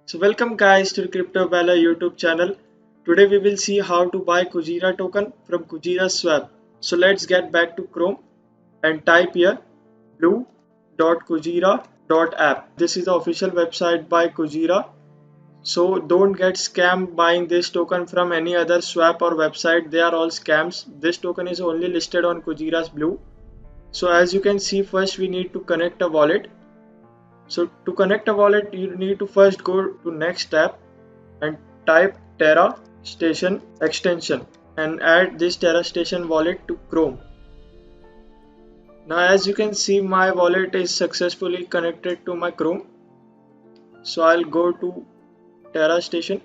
So welcome guys to the Crypto Bella YouTube channel. Today we will see how to buy Kujira token from Kujira Swap. So let's get back to Chrome and type here blue.kujira.app. This is the official website by Kujira. So don't get scammed buying this token from any other swap or website. They are all scams. This token is only listed on Kujira's Blue. So as you can see, first we need to connect a wallet. So to connect a wallet, you need to first go to next tab and type Terra Station extension and add this Terra Station wallet to Chrome. Now as you can see, my wallet is successfully connected to my Chrome. So I'll go to Terra Station,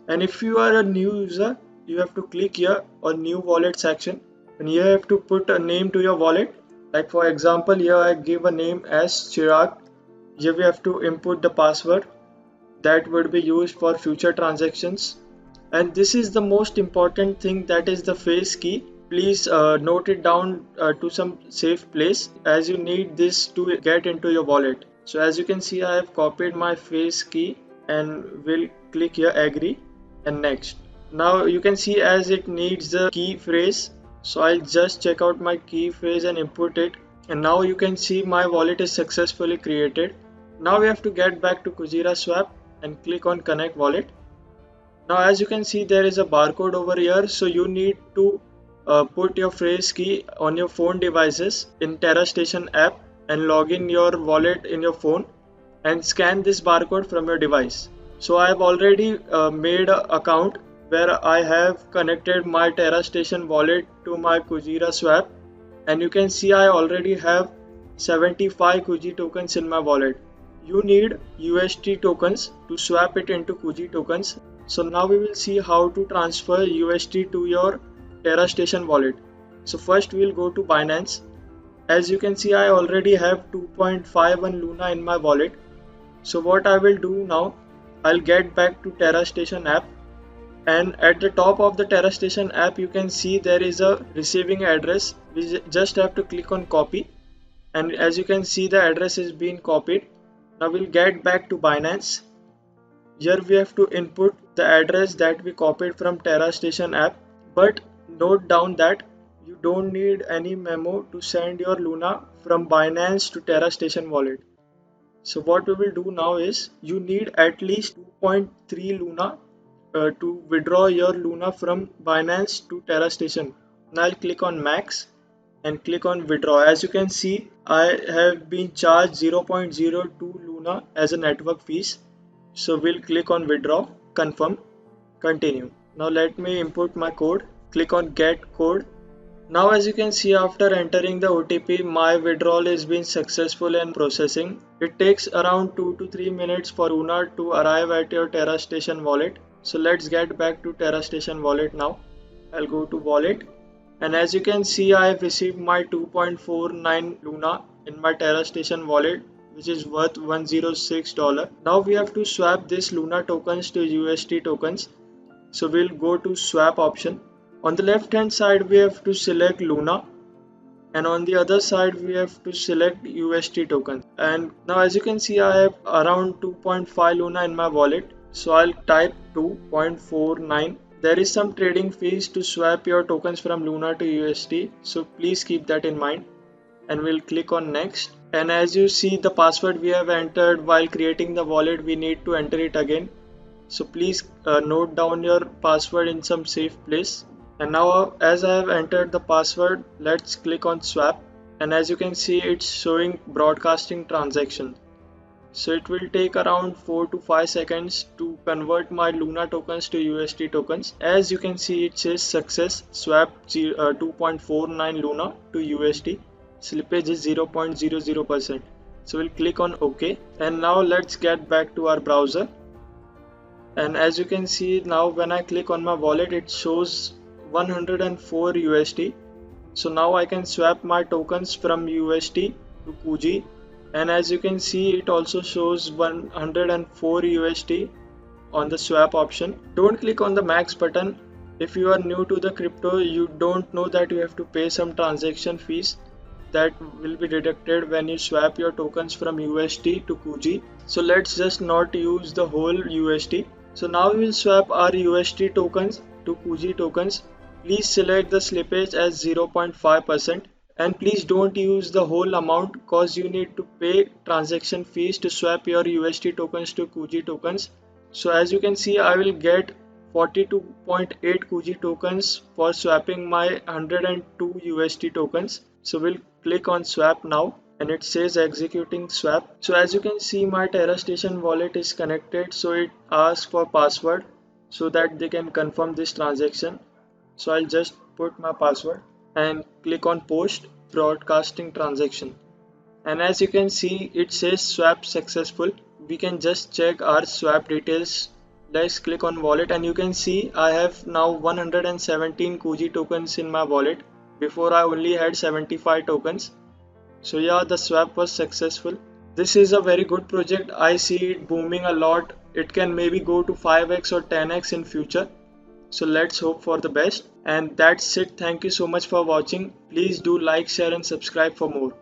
and if you are a new user, you have to click here on new wallet section, and you have to put a name to your wallet. Like for example, here I give a name as Chirag. Here we have to input the password that would be used for future transactions, and this is the most important thing, that is the face key. Please note it down to some safe place, as you need this to get into your wallet. So as you can see, I have copied my face key and will click here agree and next. Now you can see as it needs the key phrase, so I'll just check out my key phrase and input it, and now you can see my wallet is successfully created. Now we have to get back to Kujira Swap and click on connect wallet. Now as you can see, there is a barcode over here, so you need to put your phrase key on your phone devices in Terra Station app and log in your wallet in your phone and scan this barcode from your device. So I have already made an account where I have connected my Terra Station wallet to my Kujira Swap, and you can see I already have 75 Kuji tokens in my wallet. You need UST tokens to swap it into Kuji tokens. So now we will see how to transfer UST to your Terra Station wallet. So first we will go to Binance. As you can see, I already have 2.51 Luna in my wallet. So what I will do now, I'll get back to Terra Station app, and at the top of the Terra Station app you can see there is a receiving address. We just have to click on copy, and as you can see the address is being copied. Now we'll get back to Binance. Here we have to input the address that we copied from Terra Station app, but note down that you don't need any memo to send your Luna from Binance to Terra Station wallet. So what we will do now is, you need at least 2.3 Luna to withdraw your Luna from Binance to Terra Station. Now I'll click on max and click on withdraw. As you can see, I have been charged 0.02 Luna as a network fees. So we'll click on withdraw, confirm, continue. Now let me input my code, click on get code. Now as you can see, after entering the OTP, my withdrawal is being successful and processing. It takes around 2 to 3 minutes for Luna to arrive at your Terra Station wallet. So let's get back to Terra Station wallet now. I'll go to wallet, and as you can see, I have received my 2.49 Luna in my Terra Station wallet, which is worth $106. Now we have to swap this Luna tokens to UST tokens. So we'll go to swap option. On the left hand side we have to select Luna, and on the other side we have to select UST token. And now as you can see, I have around 2.5 Luna in my wallet, so I'll type 2.49. There is some trading fees to swap your tokens from Luna to UST, so please keep that in mind, and we'll click on next. And as you see, the password we have entered while creating the wallet, we need to enter it again. So please note down your password in some safe place. And now as I have entered the password, let's click on swap, and as you can see, it's showing broadcasting transaction. So it will take around 4 to 5 seconds to convert my Luna tokens to UST tokens. As you can see, it says success, swap 2.49 Luna to UST. Slippage is 0.00%. So we'll click on OK, and now let's get back to our browser. And as you can see, now when I click on my wallet, it shows 104 USD. So now I can swap my tokens from USD to Kuji, and as you can see, it also shows 104 USD on the swap option. Don't click on the max button. If you are new to the crypto, you don't know that you have to pay some transaction fees. that will be deducted when you swap your tokens from UST to Kuji. So let's just not use the whole UST. So now we will swap our UST tokens to Kuji tokens. Please select the slippage as 0.5%, and please don't use the whole amount cause you need to pay transaction fees to swap your UST tokens to Kuji tokens. So as you can see, I will get 42.8 Kuji tokens for swapping my 102 UST tokens. So we'll click on swap now and it says executing swap. So as you can see, my TerraStation wallet is connected, so it asks for password so that they can confirm this transaction. So I'll just put my password and click on post broadcasting transaction, and as you can see it says swap successful. We can just check our swap details. Let's click on wallet and you can see I have now 117 Kuji tokens in my wallet. Before I only had 75 tokens. So yeah, the swap was successful. This is a very good project. I see it booming a lot. It can maybe go to 5x or 10x in future. So let's hope for the best. And that's it. Thank you so much for watching. Please do like, share and subscribe for more.